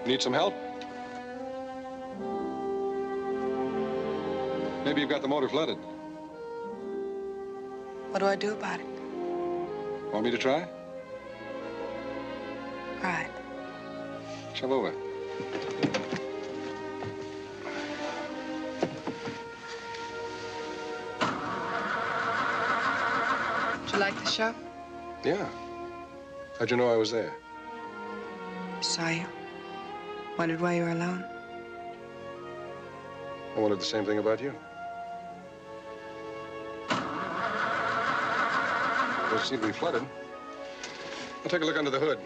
Need some help? Maybe you've got the motor flooded. What do I do about it? Want me to try? All right. Shove over. Did you like the show? Yeah. How'd you know I was there? Saw you. Wondered why you were alone. I wondered the same thing about you. It seemed to be flooded. I'll take a look under the hood.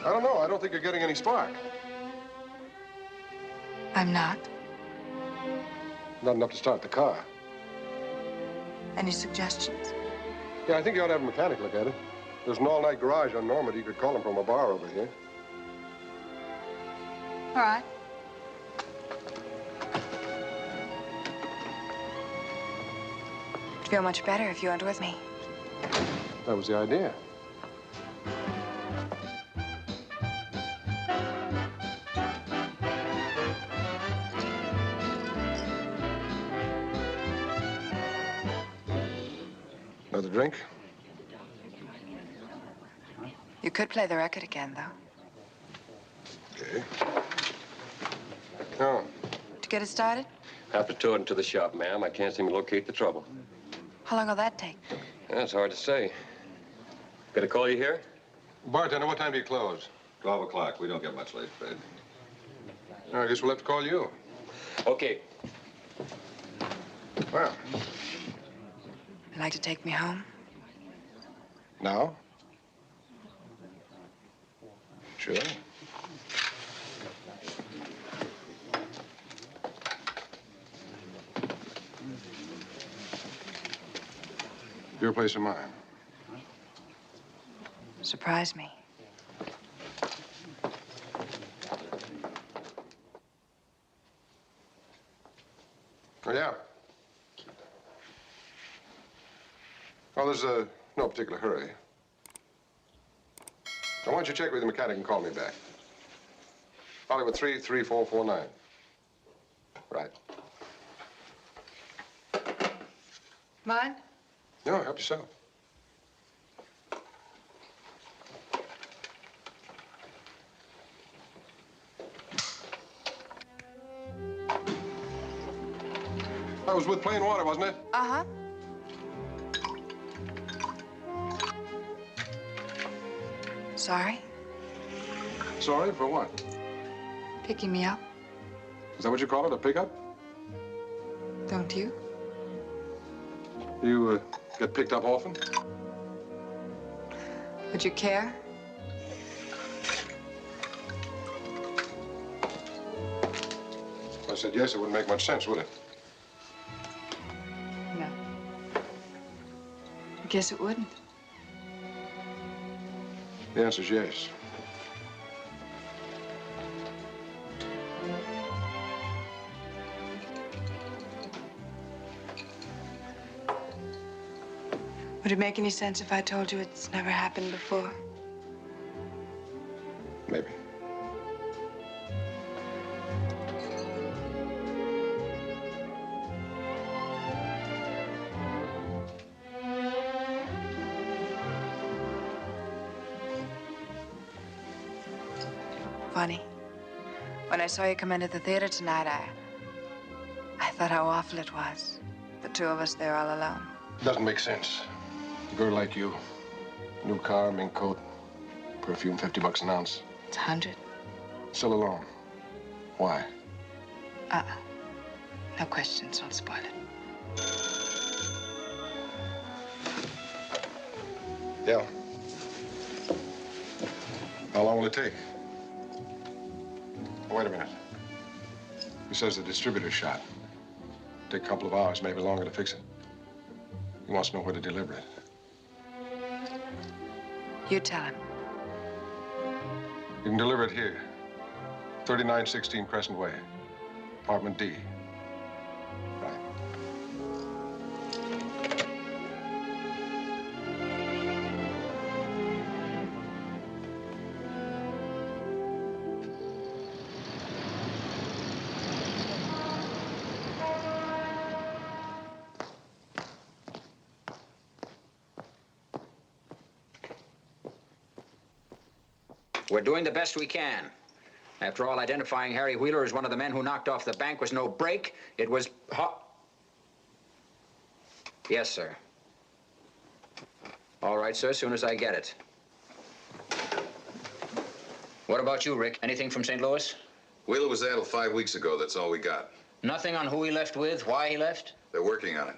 I don't know. I don't think you're getting any spark. I'm not. Not enough to start the car. Any suggestions? Yeah, I think you ought to have a mechanic look at it. There's an all-night garage on Normandy. You could call him from a bar over here. All right. I'd feel much better if you went with me. That was the idea. Another drink? You could play the record again, though. Okay. Oh. To get it started? Have to tow it into the shop, ma'am. I can't seem to locate the trouble. How long will that take? Yeah, it's hard to say. Gonna call you here? Bartender, what time do you close? 12 o'clock. We don't get much late, Fred. I guess we'll have to call you. Okay. Well, You'd like to take me home? now? Sure. Your place or mine? Surprise me. Oh, yeah. Well, there's no particular hurry. Now, why don't you check with the mechanic and call me back? Hollywood 33449. Right. Mine? No, help yourself. That was with plain water, wasn't it? Uh-huh. Sorry? Sorry, for what? Picking me up? Is that what you call it, a pickup? Don't you? You get picked up often? Would you care? If I said yes, it wouldn't make much sense, would it? No. I guess it wouldn't. The answer's yes. Would it make any sense if I told you it's never happened before? Maybe. Funny. When I saw you come into the theater tonight, I thought how awful it was. The two of us there all alone. Doesn't make sense. A girl like you, new car, mink coat, perfume, $50 an ounce. It's 100. Still alone. Why? No questions, don't spoil it. Yeah. How long will it take? Wait a minute. He says the distributor's shot. Take a couple of hours, maybe longer to fix it. He wants to know where to deliver it. You tell him. You can deliver it here. 3916 Crescent Way. Apartment D. Right. We're doing the best we can. After all, identifying Harry Wheeler as one of the men who knocked off the bank was no break. It was Yes, sir. All right, sir, as soon as I get it. What about you, Rick? Anything from St. Louis? Wheeler was addled 5 weeks ago. That's all we got. Nothing on who he left with, why he left? They're working on it.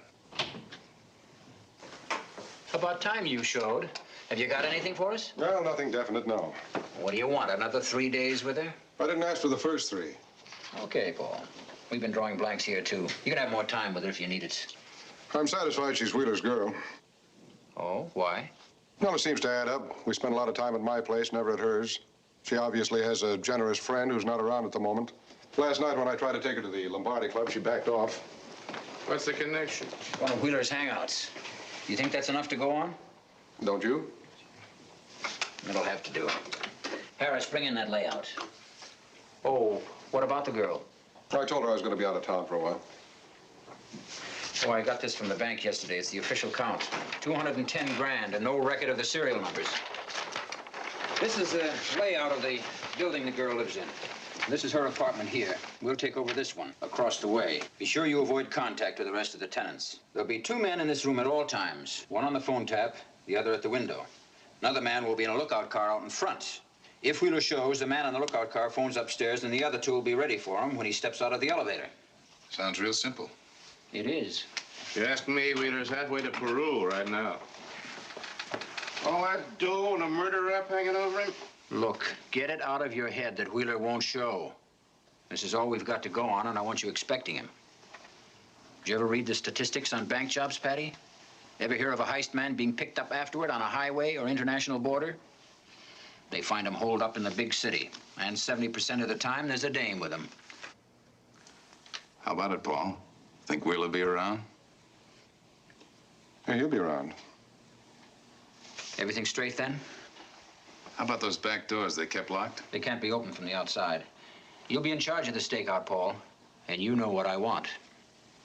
About time you showed. Have you got anything for us? Well, nothing definite, no. What do you want, another 3 days with her? I didn't ask for the first 3. Okay, Paul. We've been drawing blanks here, too. You can have more time with her if you need it. I'm satisfied she's Wheeler's girl. Oh, why? Well, it seems to add up. We spend a lot of time at my place, never at hers. She obviously has a generous friend who's not around at the moment. Last night when I tried to take her to the Lombardi Club, she backed off. What's the connection? One of Wheeler's hangouts. You think that's enough to go on? Don't you? It'll have to do. Harris, bring in that layout. Oh, what about the girl? I told her I was going to be out of town for a while. Oh, I got this from the bank yesterday. It's the official count. 210 grand and no record of the serial numbers. This is the layout of the building the girl lives in. This is her apartment here. We'll take over this one, across the way. Be sure you avoid contact with the rest of the tenants. There'll be 2 men in this room at all times. One on the phone tap, the other at the window. Another man will be in a lookout car out in front. If Wheeler shows, the man on the lookout car phones upstairs, and the other 2 will be ready for him when he steps out of the elevator. Sounds real simple. It is. If you ask me, Wheeler's halfway to Peru right now. All that dough and a murder rap hanging over him? Look, get it out of your head that Wheeler won't show. This is all we've got to go on, and I want you expecting him. Did you ever read the statistics on bank jobs, Patty? Ever hear of a heist man being picked up afterward on a highway or international border? They find him holed up in the big city, and 70% of the time, there's a dame with him. How about it, Paul? Think Wheeler'll be around? Yeah, he'll be around. Everything straight, then? How about those back doors they kept locked? They can't be opened from the outside. You'll be in charge of the stakeout, Paul, and you know what I want.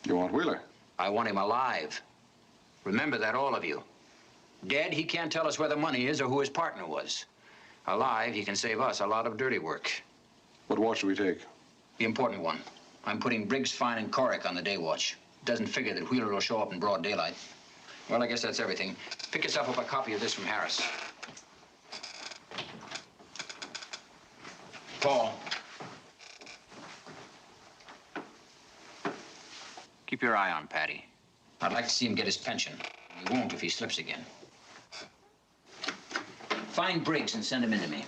You want Wheeler? I want him alive. Remember that, all of you. Dead, he can't tell us where the money is or who his partner was. Alive, he can save us a lot of dirty work. What watch do we take? The important one. I'm putting Briggs, Fine, and Corrick on the day watch. Doesn't figure that Wheeler will show up in broad daylight. Well, I guess that's everything. Pick yourself up a copy of this from Harris. Paul. Keep your eye on Patty. I'd like to see him get his pension. He won't if he slips again. Find Briggs and send him in to me.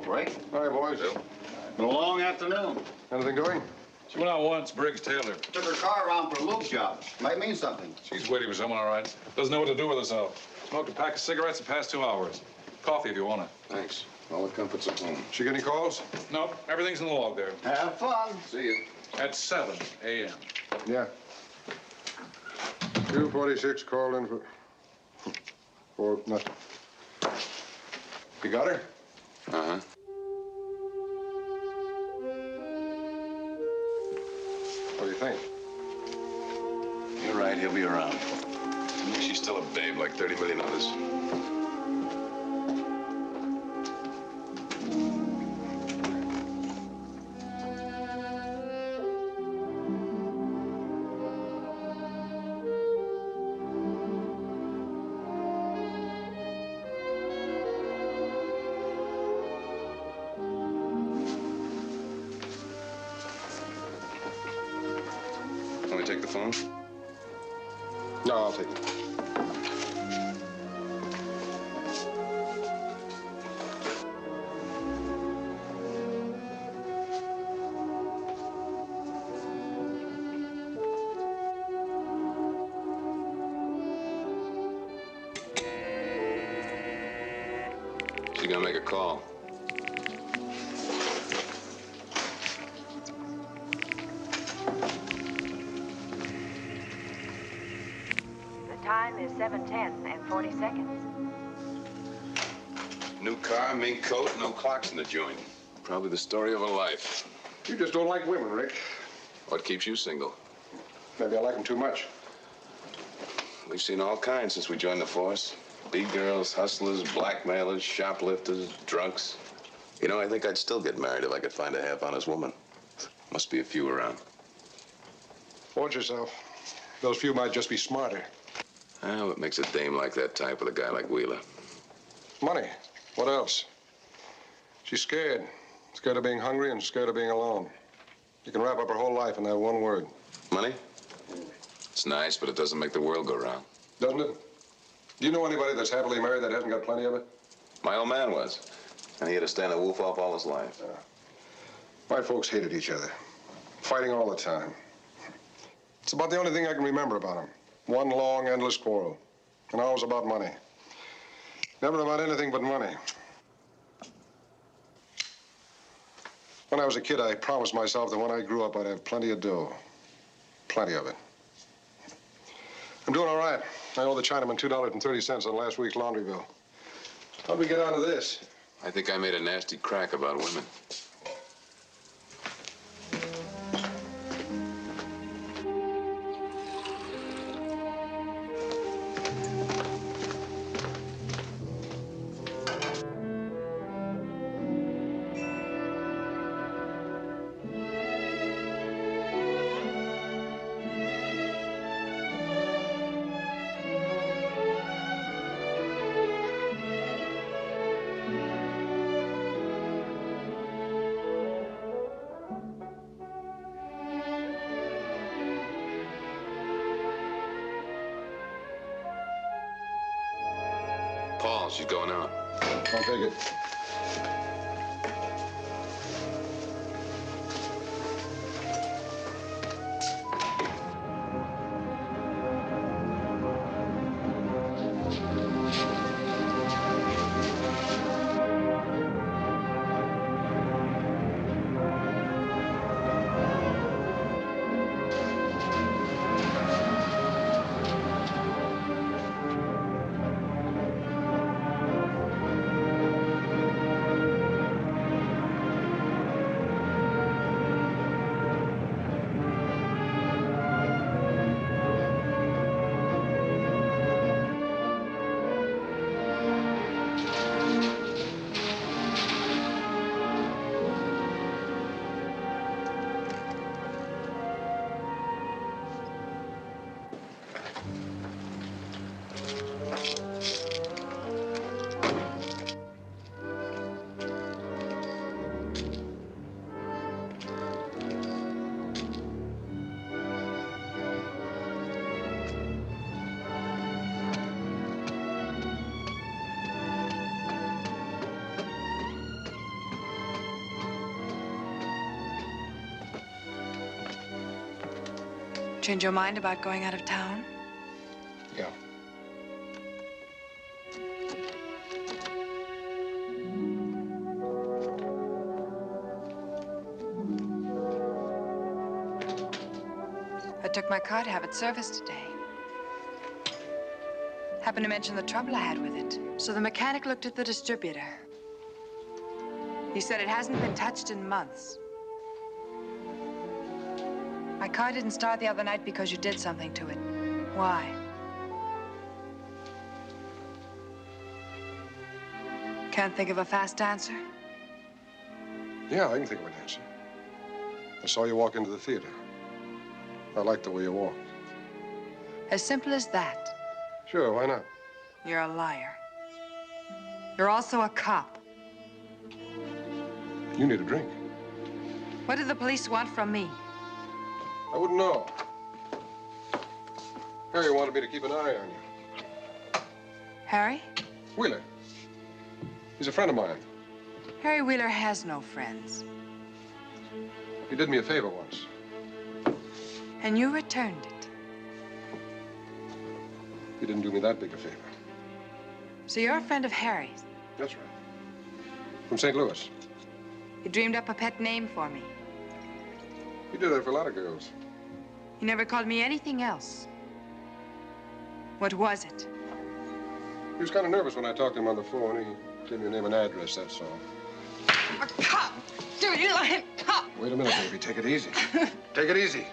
Rick. Hi, boys. Been a long afternoon. Anything doing? She went out once, Briggs Taylor. Took her car around for a loop job. Might mean something. She's waiting for someone, all right. Doesn't know what to do with herself. Smoked a pack of cigarettes the past 2 hours. Coffee if you want it. Thanks. All the comforts of home. She get any calls? Nope, everything's in the log there. Have fun. See you. At 7 a.m. Yeah. 246 called in for nothing. You got her? Uh-huh. What do you think? You're right, he'll be around. To me, she's still a babe like 30 million others. Want me to take the phone? No, I'll take it. She's gonna make a call. The time is 7:10 and 40 seconds. New car, mink coat, no clocks in the joint. Probably the story of her life. You just don't like women, Rick. What keeps you single? Maybe I like them too much. We've seen all kinds since we joined the force. Big girls, hustlers, blackmailers, shoplifters, drunks. You know, I think I'd still get married if I could find a half-honest woman. Must be a few around. Watch yourself. Those few might just be smarter. Oh, what makes a dame like that type with a guy like Wheeler? Money. What else? She's scared. Scared of being hungry and scared of being alone. You can wrap up her whole life in that one word. Money? It's nice, but it doesn't make the world go round. Doesn't it? Do you know anybody that's happily married that hasn't got plenty of it? My old man was. And he had to stand a wolf off all his life. My folks hated each other. Fighting all the time. It's about the only thing I can remember about them. One long, endless quarrel. And always about money. Never about anything but money. When I was a kid, I promised myself that when I grew up, I'd have plenty of dough. Plenty of it. I'm doing all right. I owe the Chinaman $2.30 on last week's laundry bill. How'd we get out of this? I think I made a nasty crack about women. Paul, she's going out. I'll take it. Change your mind about going out of town? Yeah. I took my car to have it serviced today. Happened to mention the trouble I had with it. So the mechanic looked at the distributor. He said it hasn't been touched in months. My car didn't start the other night because you did something to it. Why? Can't think of a fast answer? Yeah, I can think of an answer. I saw you walk into the theater. I liked the way you walked. As simple as that. Sure, why not? You're a liar. You're also a cop. You need a drink. What do the police want from me? I wouldn't know. Harry wanted me to keep an eye on you. Harry? Wheeler. He's a friend of mine. Harry Wheeler has no friends. He did me a favor once. And you returned it. He didn't do me that big a favor. So you're a friend of Harry's. That's right. From St. Louis. You dreamed up a pet name for me. He did that for a lot of girls. You never called me anything else. What was it? He was kind of nervous when I talked to him on the phone. He gave me a name and address, that's all. A cop! Dude, you let him cop! Wait a minute, baby. Take it easy. Take it easy.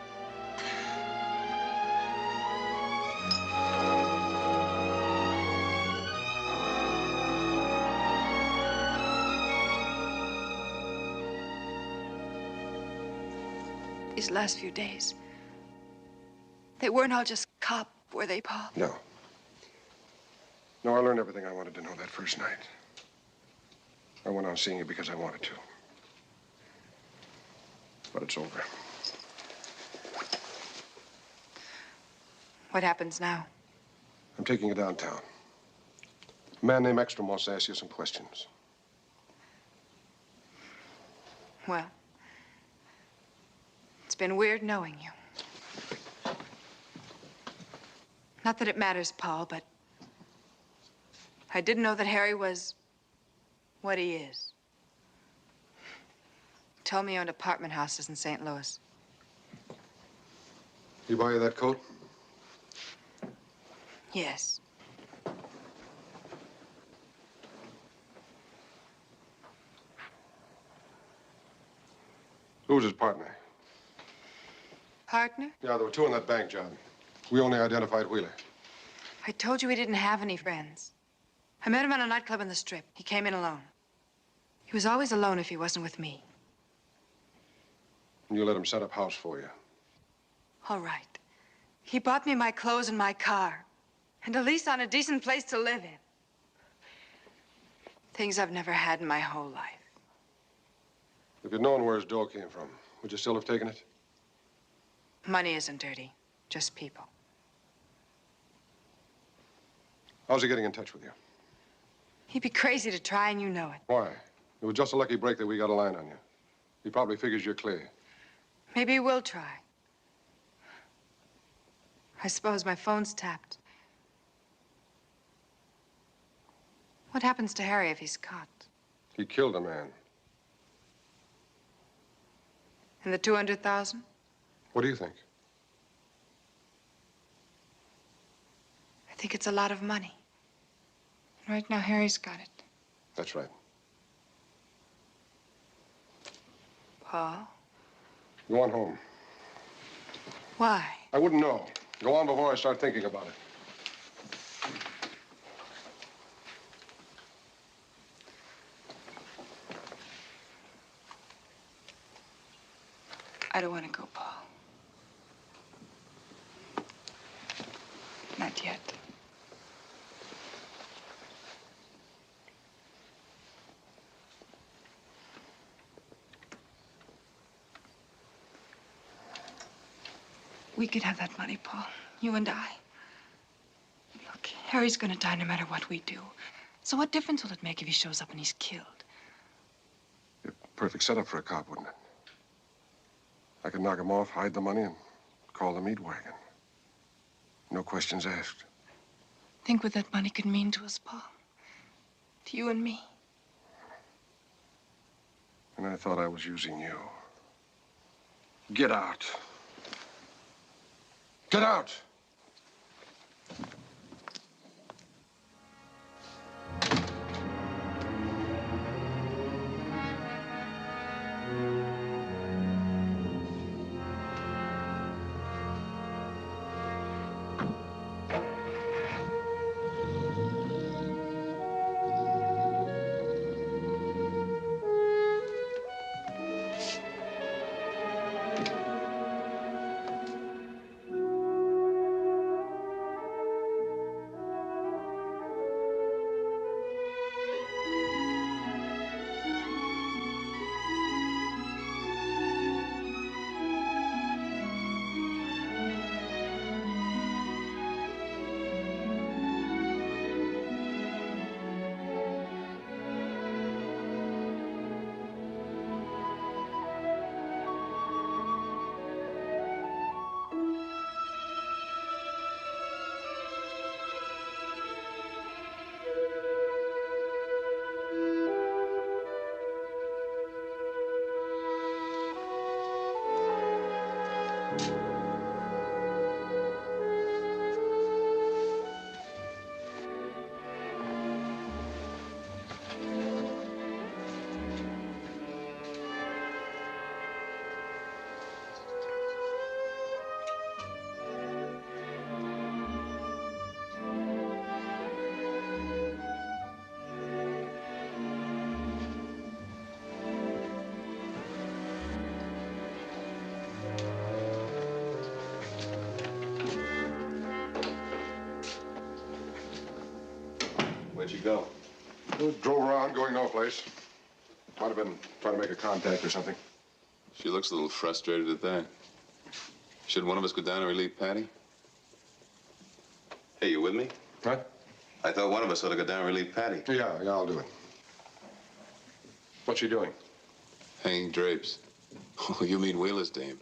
These last few days, they weren't all just cop, were they, Paul? No. No, I learned everything I wanted to know that first night. I went on seeing you because I wanted to. But it's over. What happens now? I'm taking you downtown. A man named Ekstrom wants to ask you some questions. Well, it's been weird knowing you. Not that it matters, Paul, but I didn't know that Harry was what he is. He told me he owned apartment houses in St. Louis. You buy you that coat? Yes. Who was his partner? Partner? Yeah, there were two on that bank job. We only identified Wheeler. I told you he didn't have any friends. I met him at a nightclub in the Strip. He came in alone. He was always alone if he wasn't with me. And you let him set up house for you. All right. He bought me my clothes and my car. And a lease on a decent place to live in. Things I've never had in my whole life. If you'd known where his dough came from, would you still have taken it? Money isn't dirty, just people. How's he getting in touch with you? He'd be crazy to try, and you know it. Why? It was just a lucky break that we got a line on you. He probably figures you're clear. Maybe he will try. I suppose my phone's tapped. What happens to Harry if he's caught? He killed a man. And the 200,000? What do you think? I think it's a lot of money. Right now, Harry's got it. That's right. Paul? Go on home. Why? I wouldn't know. Go on before I start thinking about it. I don't want to go, Paul. Not yet. We could have that money, Paul. You and I. Look, Harry's gonna die no matter what we do. So what difference will it make if he shows up and he's killed? Perfect setup for a cop, wouldn't it? I could knock him off, hide the money, and called the meat wagon. No questions asked. Think what that money could mean to us, Paul. To you and me. And I thought I was using you. Get out. Get out! Where'd you go? We drove around, going no place. Might have been trying to make a contact or something. She looks a little frustrated at that. Should one of us go down and relieve Patty? Hey, you with me? What? I thought one of us ought to go down and relieve Patty. Yeah, I'll do it. What's she doing? Hanging drapes. Oh, you mean Wheeler's dame.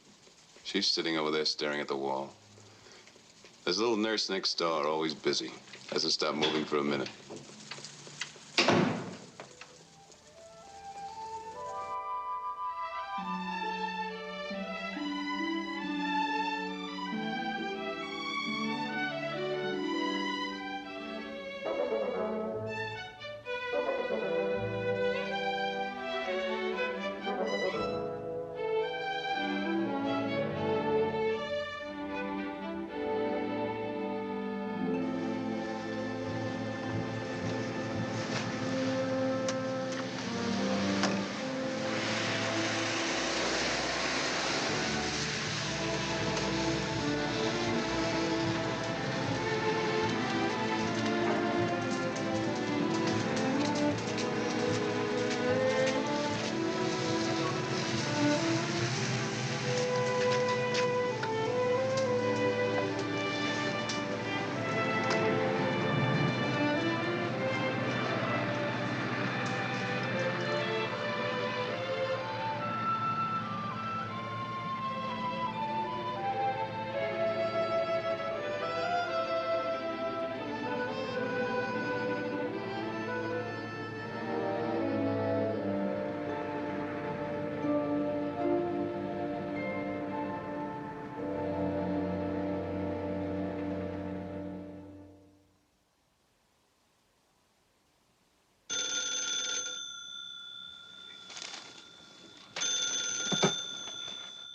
She's sitting over there staring at the wall. There's a little nurse next door, always busy. Hasn't stopped moving for a minute.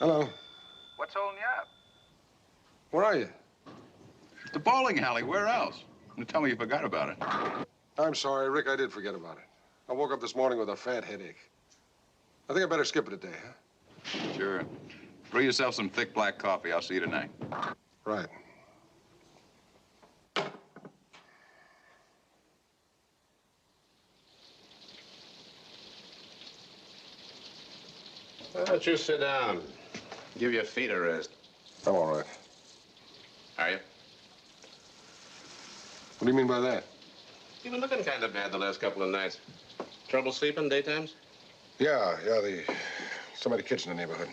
Hello. What's holding you up? Where are you? The bowling alley. Where else? You tell me you forgot about it. I'm sorry, Rick, I did forget about it. I woke up this morning with a fat headache. I think I better skip it today, huh? Sure. Brew yourself some thick black coffee. I'll see you tonight. Right. Why don't you sit down? Give your feet a rest. I'm all right. Are you? What do you mean by that? You've been looking kind of bad the last couple of nights. Trouble sleeping daytimes? Yeah, somebody kids in the neighborhood.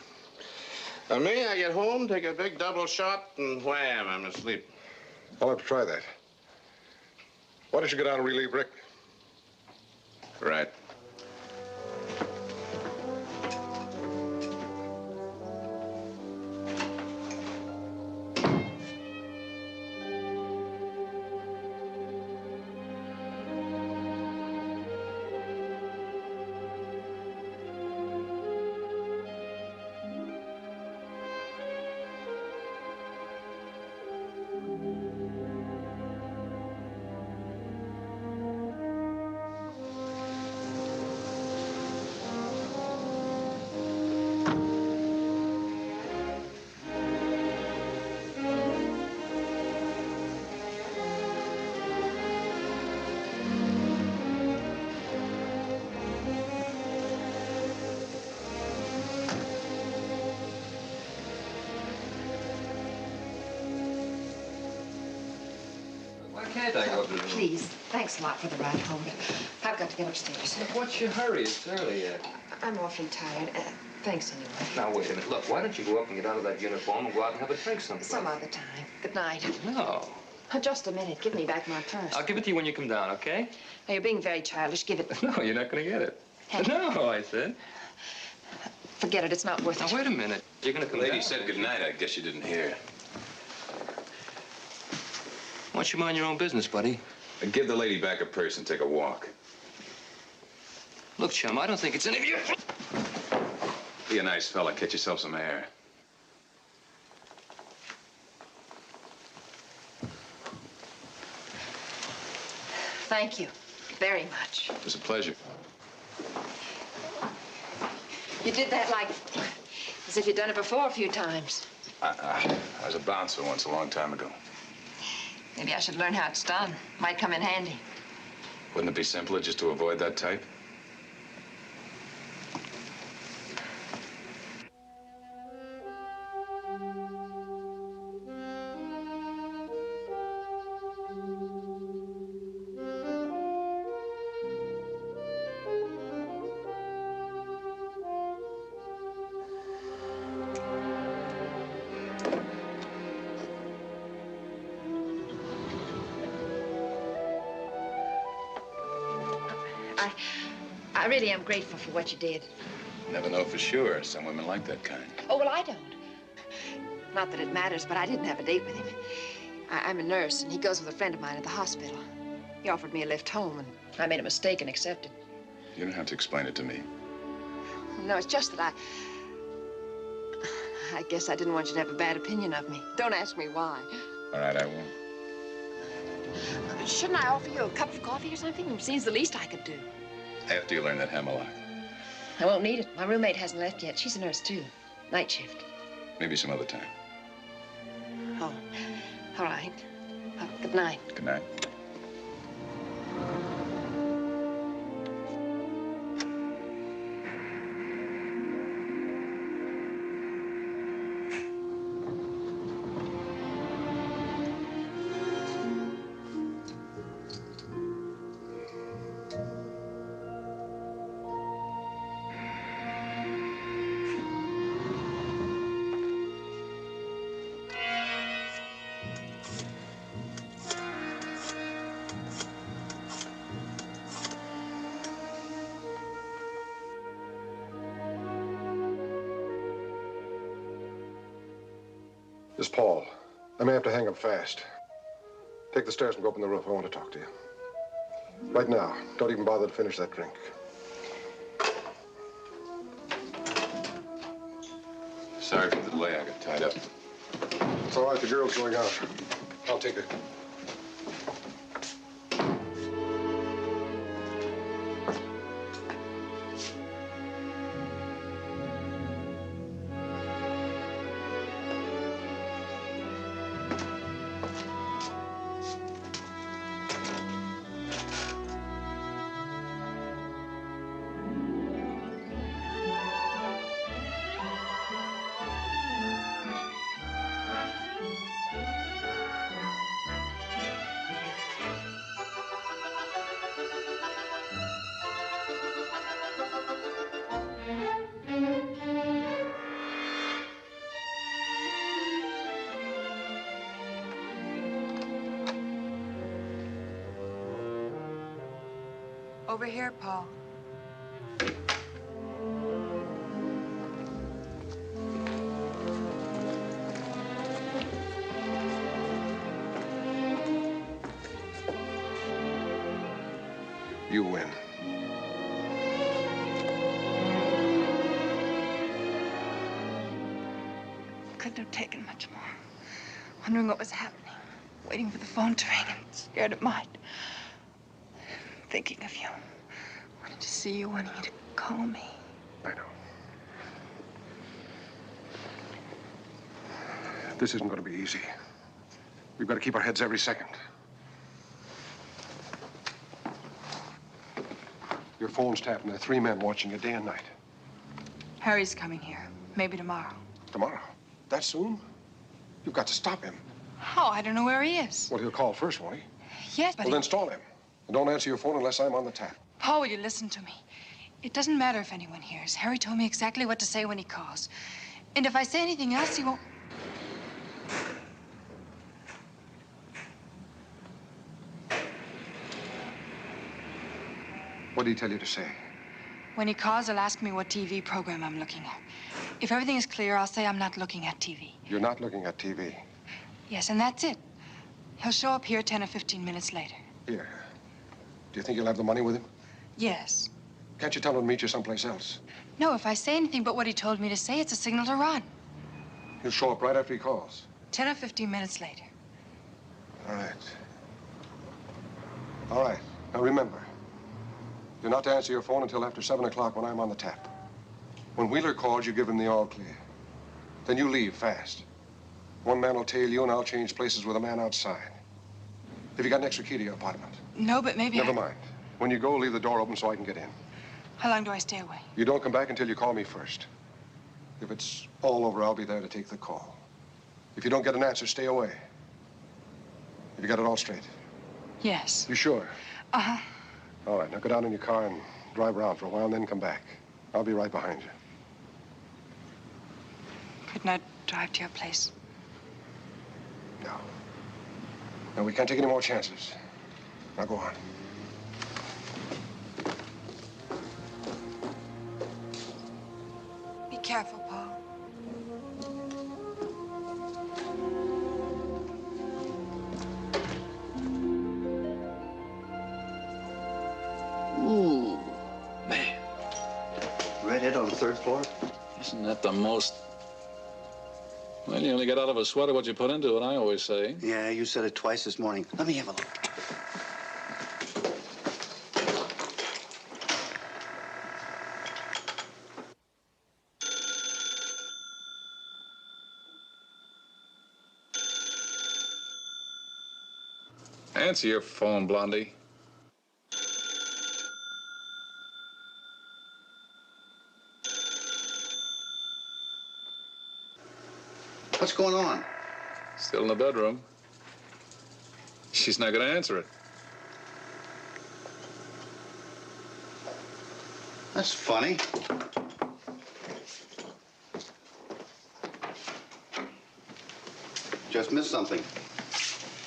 And me, I get home, take a big double shot, and wham, I'm asleep. I'll have to try that. Why don't you go down and relieve Rick? Right. Can't I go to the room? Please. Thanks a lot for the ride home. I've got to get upstairs. Look, what's your hurry? It's early yet. I'm awfully tired. Thanks anyway. Now, wait a minute. Look, why don't you go up and get out of that uniform and go out and have a drink someplace? Some other time. Good night. No. Just a minute. Give me back my purse. I'll give it to you when you come down, okay? Now, you're being very childish. Give it. No, you're not going to get it. Hey. No, I said. Forget it. It's not worth it. Now, wait a minute. You're going to come The lady down. said goodnight. I guess you didn't hear. Why don't you mind your own business, buddy? Give the lady back her purse and take a walk. Look, chum, I don't think it's any of your... Be a nice fella. Catch yourself some air. Thank you very much. It was a pleasure. You did that like as if you'd done it before a few times. I was a bouncer once, a long time ago. Maybe I should learn how it's done. Might come in handy. Wouldn't it be simpler just to avoid that type? I really am grateful for what you did. Never know for sure. Some women like that kind. Oh, well, I don't. Not that it matters, but I didn't have a date with him. I'm a nurse, and he goes with a friend of mine at the hospital. He offered me a lift home, and I made a mistake and accepted. You don't have to explain it to me. No, it's just that I guess I didn't want you to have a bad opinion of me. Don't ask me why. All right, I won't. Shouldn't I offer you a cup of coffee or something? It seems the least I could do. After you learn that hammerlock. I won't need it. My roommate hasn't left yet. She's a nurse, too. Night shift. Maybe some other time. Oh, all right. Well, good night. Good night. This is Paul. I may have to hang up fast. Take the stairs and go up on the roof. I want to talk to you. Right now. Don't even bother to finish that drink. Sorry for the delay. I got tied up. It's all right. The girl's going out. I'll take her. Over here, Paul. You win. Couldn't have taken much more. Wondering what was happening. Waiting for the phone to ring and scared it might. Thinking of you. Wanted to see you, wanting you to call me. I know. This isn't going to be easy. We've got to keep our heads every second. Your phone's tapped, and there are 3 men watching you day and night. Harry's coming here. Maybe tomorrow. Tomorrow? That soon? You've got to stop him. How? I don't know where he is. Well, he'll call first, won't he? Yes, but Well, then stall him. And don't answer your phone unless I'm on the tap. Paul, will you listen to me? It doesn't matter if anyone hears. Harry told me exactly what to say when he calls. And if I say anything else, he won't... What did he tell you to say? When he calls, he'll ask me what TV program I'm looking at. If everything is clear, I'll say I'm not looking at TV. You're not looking at TV. Yes, and that's it. He'll show up here 10 or 15 minutes later. Here. Do you think you'll have the money with him? Yes. Can't you tell him to meet you someplace else? No, if I say anything but what he told me to say, it's a signal to run. He'll show up right after he calls. 10 or 15 minutes later. All right. All right. Now remember, you're not to answer your phone until after 7 o'clock when I'm on the tap. When Wheeler calls, you give him the all clear. Then you leave fast. One man will tail you, and I'll change places with a man outside. Have you got an extra key to your apartment? No, but maybe Never mind. When you go, leave the door open so I can get in. How long do I stay away? You don't come back until you call me first. If it's all over, I'll be there to take the call. If you don't get an answer, stay away. Have you got it all straight? Yes. You sure? Uh-huh. All right, now go down in your car and drive around for a while and then come back. I'll be right behind you. Couldn't I drive to your place? No. No, we can't take any more chances. Now go on. Be careful, Paul. Ooh, man. Redhead on the 3rd floor? Isn't that the most... Well, you only get out of a sweater what you put into it, I always say. Yeah, you said it twice this morning. Let me have a look. Answer your phone, Blondie. What's going on? Still in the bedroom. She's not going to answer it. That's funny. Just missed something.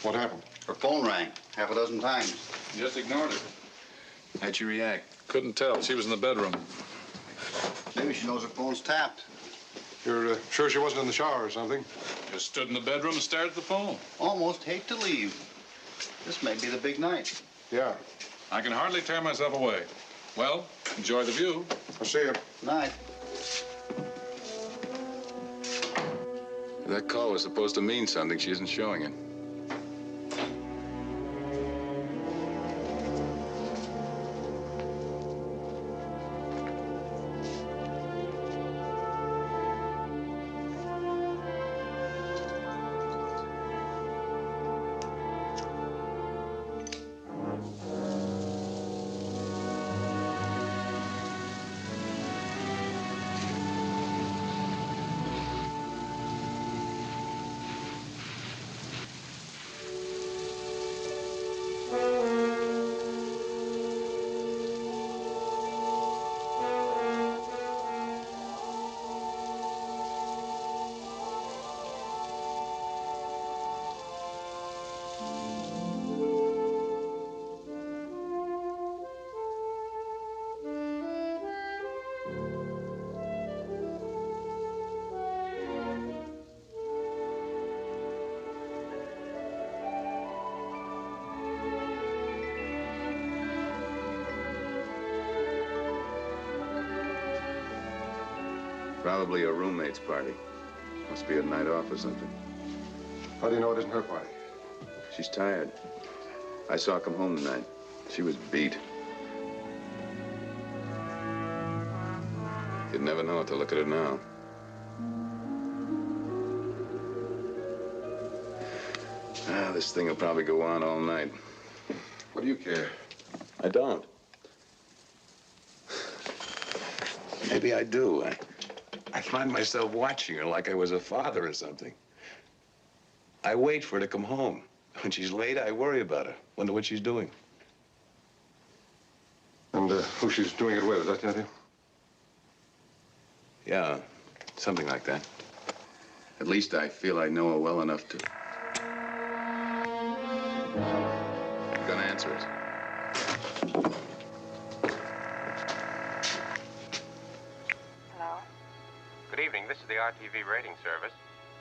What happened? Her phone rang half a dozen times. Just ignored it. How'd you react? Couldn't tell. She was in the bedroom. Maybe she knows her phone's tapped. You're sure she wasn't in the shower or something? Just stood in the bedroom and stared at the phone. Almost hate to leave. This may be the big night. Yeah. I can hardly tear myself away. Well, enjoy the view. I'll see you. Night. That call was supposed to mean something. She isn't showing it. Probably a roommate's party. Must be a night off or something. How do you know it isn't her party? She's tired. I saw her come home tonight. She was beat. You'd never know it to look at her now. This thing will probably go on all night. What do you care? I don't. Maybe I do. I find myself watching her like I was a father or something. I wait for her to come home. When she's late, I worry about her. Wonder what she's doing. And who she's doing it with, is that the idea? Yeah, something like that. At least I feel I know her well enough to... I'm gonna answer it. Hello? Good evening. This is the RTV rating service.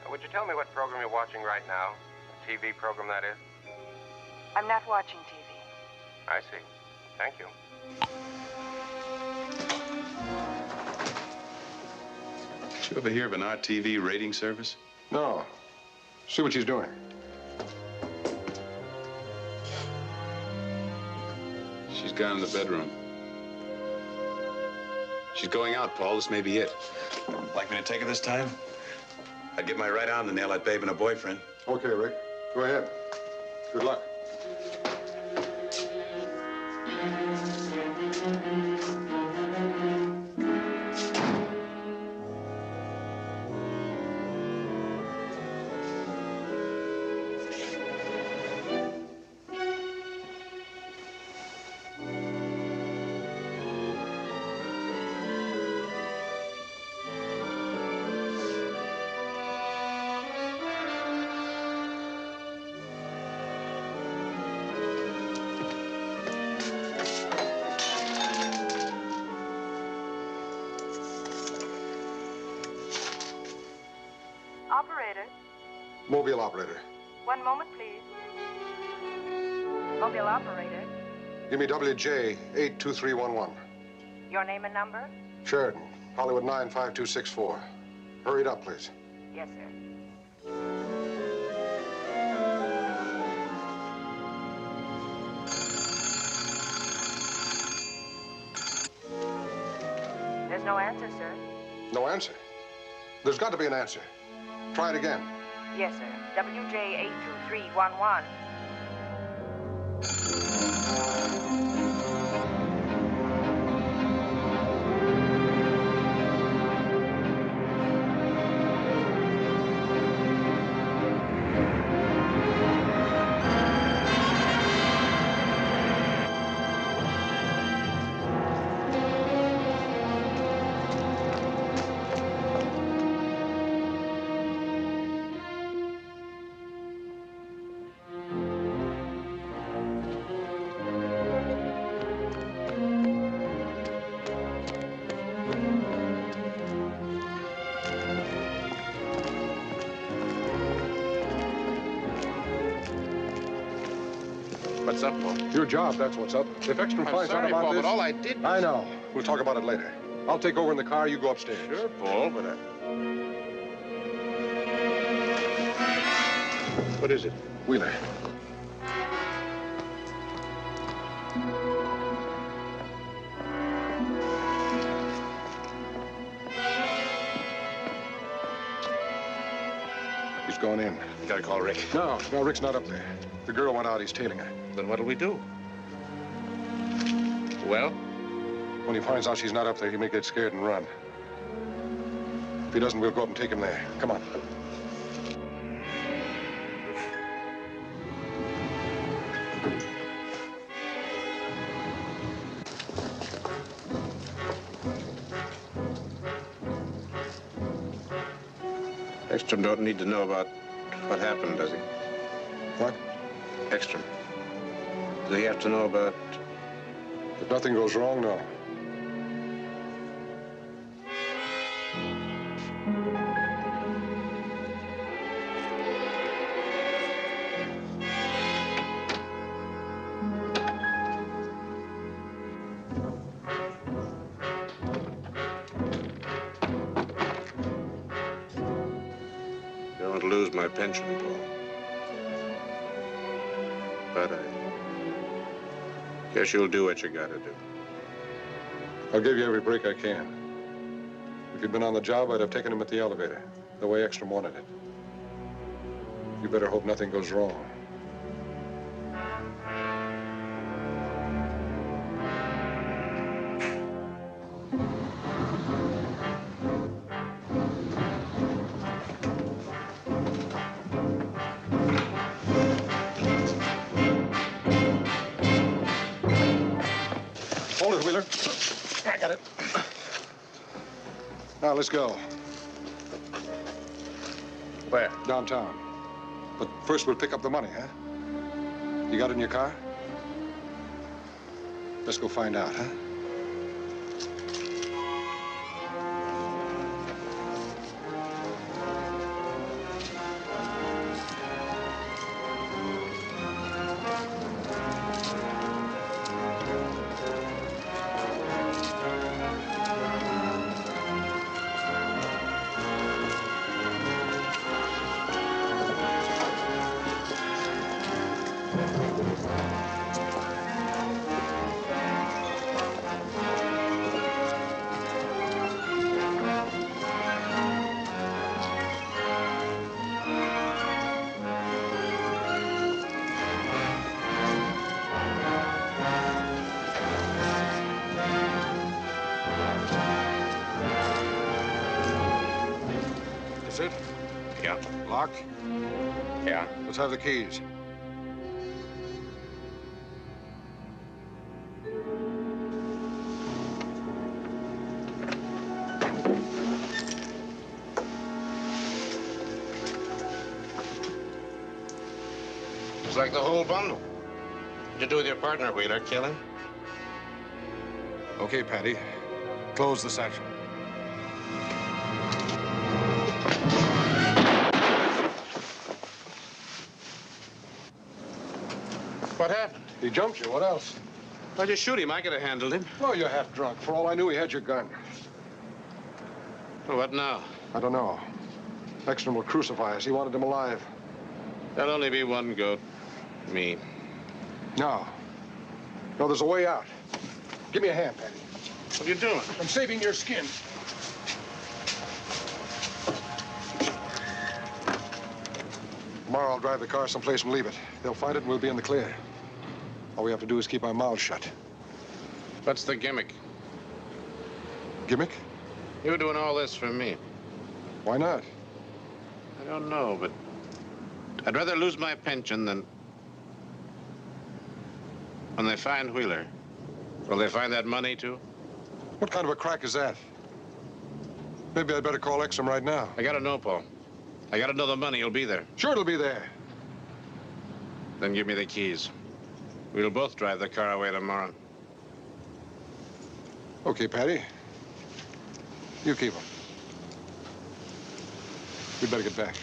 Would you tell me what program you're watching right now? A TV program, that is? I'm not watching TV. I see. Thank you. Did you ever hear of an RTV rating service? No. See what she's doing. She's gone in the bedroom. She's going out, Paul. This may be it. Like me to take her this time? I'd get my right arm to nail that babe and her boyfriend. Okay, Rick. Go ahead. Good luck. Operator, Mobile operator. one moment, please. Mobile operator, Give me WJ 82311. your name and number? Sheridan, Hollywood 95264. Hurry it up, please. Yes, sir. There's no answer, sir. No answer. There's got to be an answer. Try it again. Yes, sir. WJ 82311. What's up, Paul? Your job, that's what's up. If Ekstrom finds out about Paul, this... but all I did... I know. We'll talk about it later. I'll take over in the car, you go upstairs. Sure, Paul, but What is it? Wheeler. He's gone in. You gotta call Rick. No, Rick's not up there. The girl went out, he's tailing her. Then what'll we do? Well? When he finds out she's not up there, he may get scared and run. If he doesn't, we'll go up and take him there. Come on. Ekstrom don't need to know about what happened, does he? What? Ekstrom. Does he have to know about... If nothing goes wrong, no. lose my pension, Paul. But I guess you'll do what you gotta do. I'll give you every break I can. If you'd been on the job, I'd have taken him at the elevator, the way Ekstrom wanted it. You better hope nothing goes wrong. Hold it, Wheeler. I got it. Now, let's go. Where? Downtown. But first, we'll pick up the money, huh? You got it in your car? Let's go find out, huh? That's it? Yeah. Locked? Yeah. Let's have the keys. It's like the whole bundle. What'd you do with your partner, Wheeler? Kill him? Okay, Patty. Close the section. What happened? He jumped you. What else? Why'd you shoot him? I could have handled him. Oh, you're half drunk. For all I knew, he had your gun. Well, what now? I don't know. Ekstrom will crucify us. He wanted him alive. There'll only be one goat. Me. No. No, there's a way out. Give me a hand, Patty. What are you doing? I'm saving your skin. Tomorrow I'll drive the car someplace and leave it. They'll find it and we'll be in the clear. All we have to do is keep our mouths shut. What's the gimmick? Gimmick? You're doing all this for me. Why not? I don't know, but I'd rather lose my pension than... When they find Wheeler, will they find that money, too? What kind of a crack is that? Maybe I'd better call Ekstrom right now. I gotta know, Paul. I gotta know the money will be there. Sure it'll be there. Then give me the keys. We'll both drive the car away tomorrow. Okay, Patty. You keep them. We'd better get back.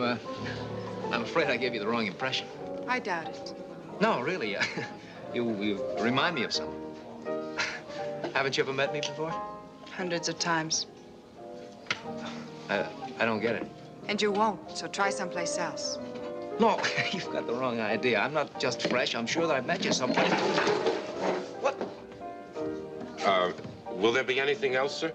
I'm afraid I gave you the wrong impression. I doubt it. No, really. You remind me of someone. Haven't you ever met me before? Hundreds of times. I don't get it. And you won't, so try someplace else. No, you've got the wrong idea. I'm not just fresh. I'm sure that I've met you someplace. What? Will there be anything else, sir?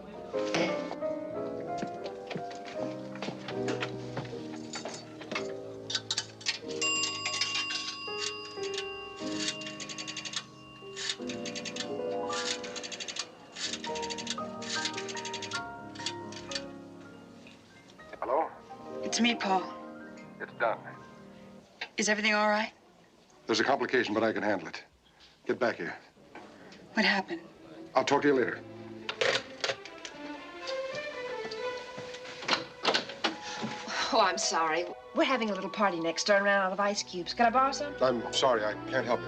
Hello? It's me, Paul. It's done. Is everything all right? There's a complication, but I can handle it. Get back here. What happened? I'll talk to you later. Oh, I'm sorry. We're having a little party next door and ran out of ice cubes. Can I borrow some? I'm sorry, I can't help you.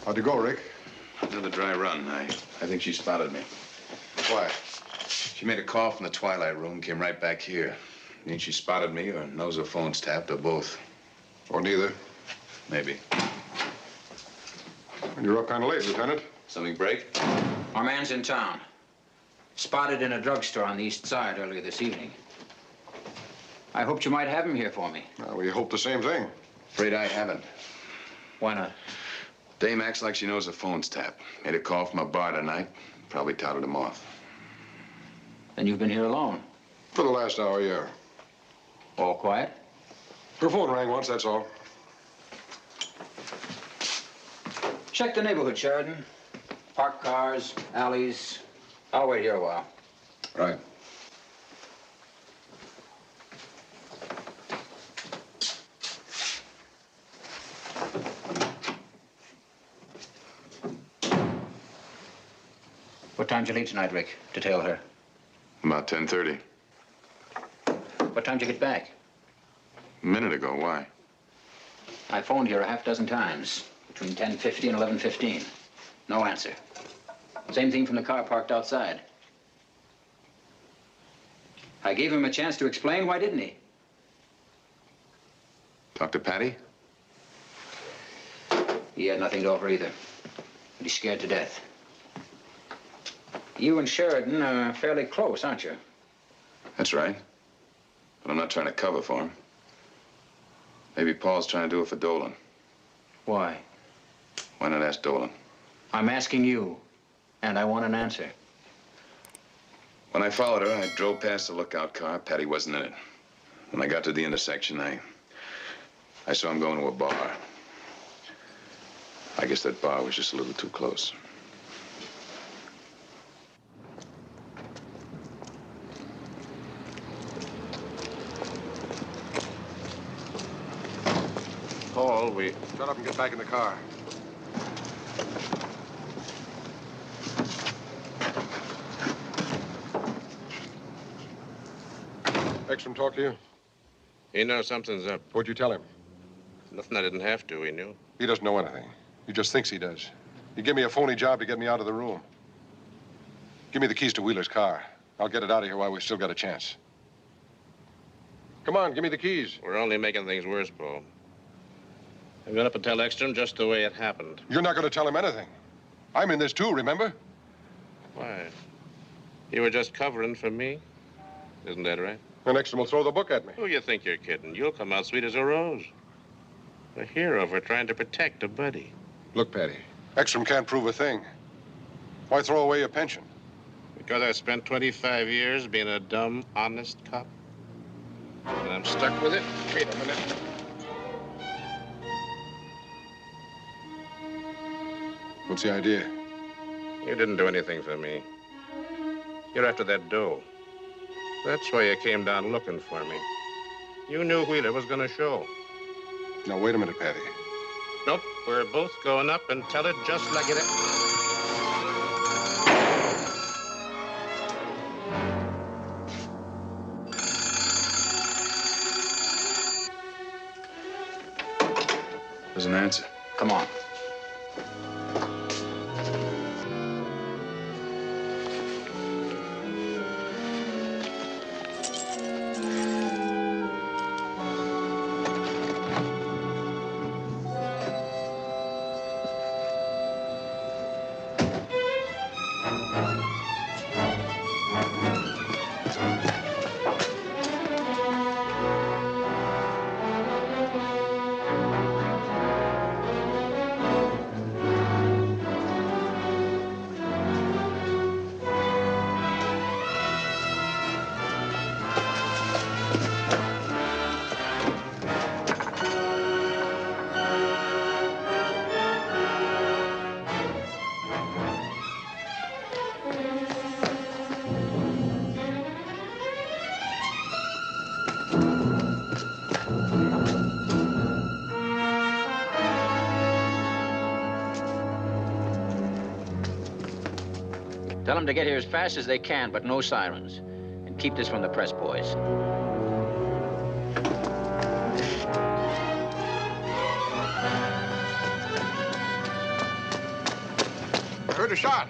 How'd you go, Rick? Another dry run. I think she spotted me. Why? She made a call from the Twilight Room, came right back here. You think she spotted me or knows her phone's tapped or both? Or neither. Maybe. And you're up kind of late, Lieutenant. Something break? Our man's in town. Spotted in a drugstore on the east side earlier this evening. I hoped you might have him here for me. Well, we hope the same thing. Afraid I haven't. Why not? Dame acts like she knows her phone's tapped. Made a call from a bar tonight. Probably touted him off. Then you've been here alone. For the last hour, yeah. All quiet? Her phone rang once, that's all. Check the neighborhood, Sheridan. Parked cars, alleys. I'll wait here a while. Right. What time did you leave tonight, Rick, to tail her? About 10:30. What time did you get back? A minute ago. Why? I phoned here a half dozen times, between 10:50 and 11:15. No answer. Same thing from the car parked outside. I gave him a chance to explain. Why didn't he? Talk to Patty? He had nothing to offer either. But he's scared to death. You and Sheridan are fairly close, aren't you? That's right. But I'm not trying to cover for him. Maybe Paul's trying to do it for Dolan. Why? Why not ask Dolan? I'm asking you, and I want an answer. When I followed her, I drove past the lookout car. Patty wasn't in it. When I got to the intersection, I saw him going to a bar. I guess that bar was just a little too close. Paul, we... Shut up and get back in the car. Ekstrom talk to you? He knows something's up. What'd you tell him? Nothing I didn't have to, he knew. He doesn't know anything. He just thinks he does. He gave me a phony job to get me out of the room. Give me the keys to Wheeler's car. I'll get it out of here while we still got a chance. Come on, give me the keys. We're only making things worse, Paul. I'm going up and tell Ekstrom just the way it happened. You're not going to tell him anything. I'm in this too, remember? Why? You were just covering for me? Isn't that right? And Ekstrom will throw the book at me. Who you think you're kidding? You'll come out sweet as a rose. A hero for trying to protect a buddy. Look, Patty, Ekstrom can't prove a thing. Why throw away your pension? Because I spent 25 years being a dumb, honest cop? And I'm stuck with it? Wait a minute. What's the idea? You didn't do anything for me. You're after that dough. That's why you came down looking for me. You knew Wheeler was gonna show. Now, wait a minute, Patty. Nope, we're both going up and tell it just like it is. Doesn't answer. Come on. Tell them to get here as fast as they can, but no sirens. And keep this from the press boys. I heard a shot.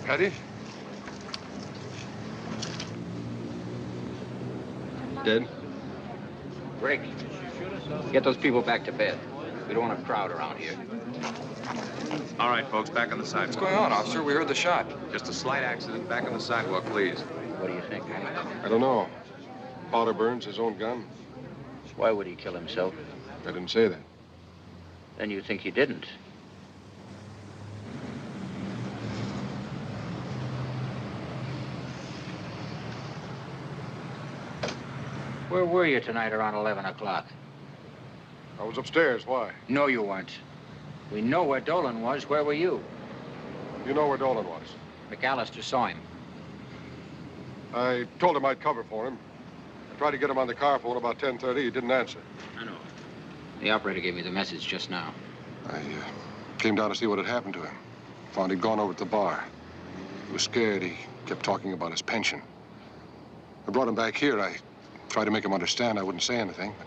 Patty? Dead? Greg, get those people back to bed. We don't want a crowd around here. All right, folks, back on the sidewalk. What's going on, officer? We heard the shot. Just a slight accident. Back on the sidewalk, please. What do you think? I don't know. Powder burns his own gun. Why would he kill himself? I didn't say that. Then you think he didn't. Where were you tonight around 11 o'clock? I was upstairs. Why? No, you weren't. We know where Dolan was. Where were you? You know where Dolan was. McAllister saw him. I told him I'd cover for him. I tried to get him on the car phone about 10:30. He didn't answer. I know. The operator gave me the message just now. I came down to see what had happened to him. Found he'd gone over to the bar. He was scared. He kept talking about his pension. I brought him back here. I tried to make him understand I wouldn't say anything, but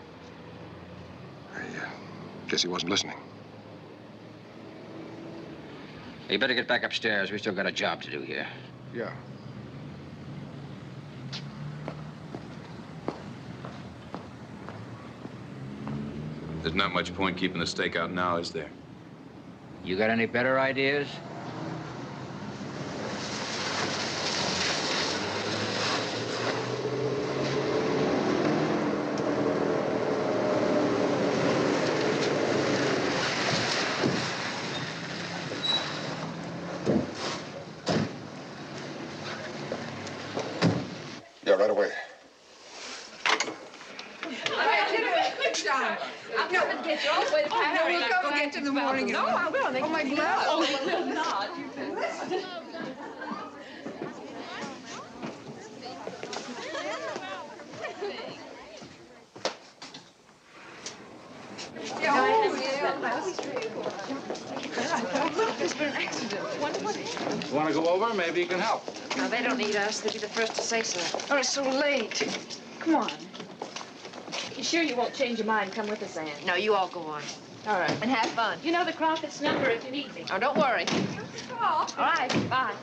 I guess he wasn't listening. You better get back upstairs. We still got a job to do here. Yeah. There's not much point keeping the stakeout now, is there? You got any better ideas? Yeah, right away. I'm coming to get you all the way to Paris. We'll go get you in the morning. No, I will. Oh, my God. Oh, I will not. There's been an accident. You want to go over? Maybe you can help. No, they don't need us. They'd be the first to say so. Oh, it's so late. Come on. You sure you won't change your mind and come with us, Ann? No, you all go on. All right. And have fun. You know the Crawford's number if you need me. Oh, don't worry. All right. Bye.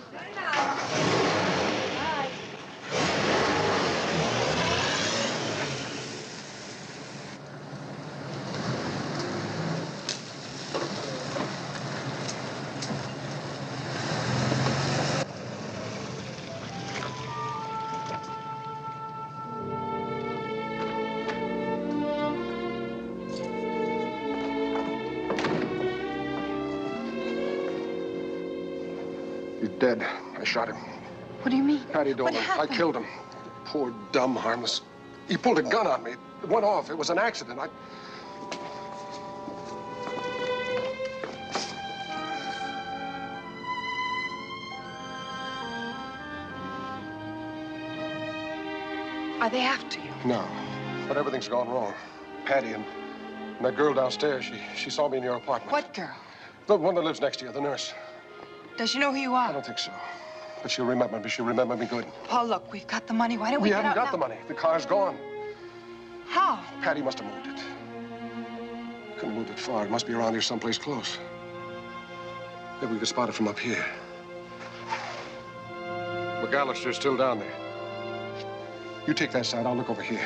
He's dead. I shot him. What do you mean? Patty What Dolan. I happened? killed him. Poor, dumb, harmless. He pulled a gun on me. It went off. It was an accident. Are they after you? No. But everything's gone wrong. Patty and that girl downstairs, she saw me in your apartment. What girl? The one that lives next to you, the nurse. Does she know who you are? I don't think so. But she'll remember me. She'll remember me good. Paul, look, we've got the money. Why don't we haven't got now? the money. The car's gone. How? Patty must have moved it. Couldn't have moved it far. It must be around here someplace close. Maybe we could spot it from up here. McAllister's still down there. You take that side. I'll look over here.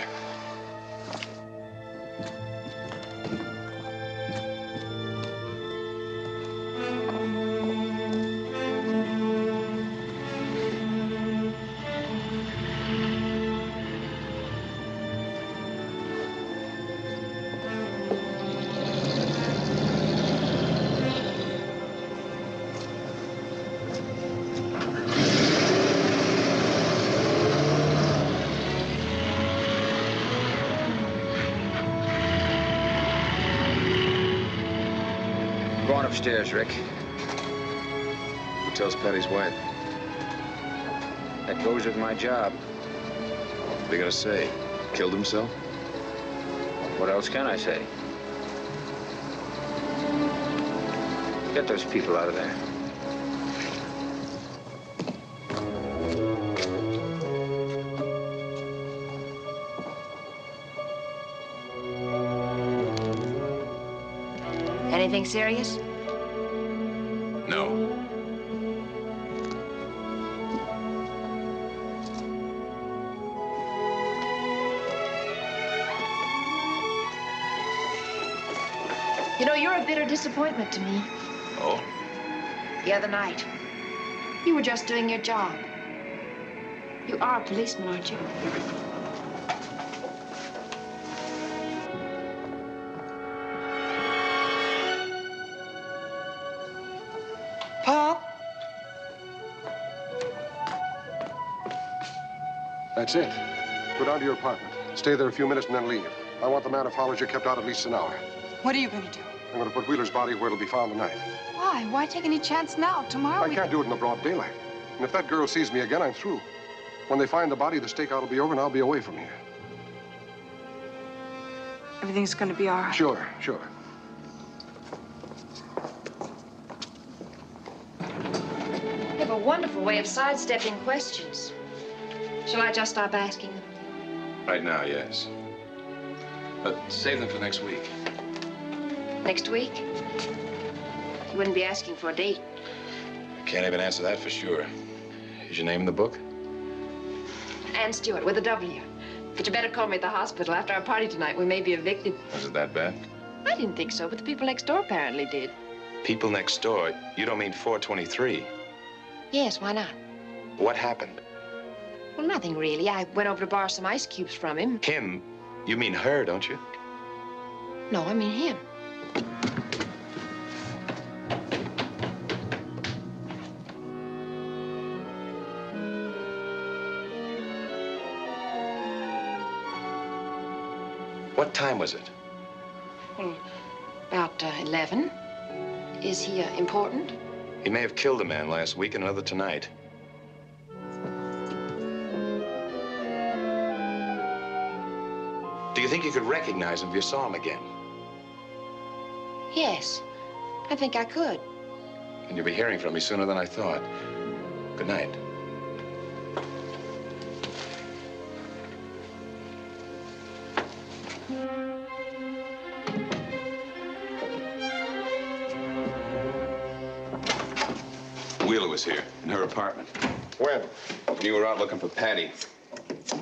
Go on upstairs, Rick. Who tells Patty's wife? That goes with my job. What are you gonna say? Killed himself? What else can I say? Get those people out of there. Anything serious? No. You know, you're a bitter disappointment to me. Oh? The other night, you were just doing your job. You are a policeman, aren't you? Paul? That's it. Go down to your apartment. Stay there a few minutes and then leave. I want the man who follows you kept out at least an hour. What are you going to do? I'm going to put Wheeler's body where it'll be found tonight. Why? Why take any chance now? Tomorrow I can't do it in the broad daylight. And if that girl sees me again, I'm through. When they find the body, the stakeout will be over and I'll be away from here. Everything's going to be all right. Sure, sure. You have a wonderful way of sidestepping questions. Shall I just stop asking them? Right now, yes. But save them for next week. Next week? You wouldn't be asking for a date. I can't even answer that for sure. Is your name in the book? Ann Stewart with a W. But you better call me at the hospital. After our party tonight, we may be evicted. Was it that bad? I didn't think so, but the people next door apparently did. People next door? You don't mean 423? Yes, why not? What happened? Well, nothing really. I went over to borrow some ice cubes from him. Him? You mean her, don't you? No, I mean him. What time was it? Well, about 11. Is he important? He may have killed a man last week and another tonight. Do you think you could recognize him if you saw him again? Yes, I think I could. And you'll be hearing from me sooner than I thought. Good night. Wheeler was here, in her apartment. When? You were out looking for Patty.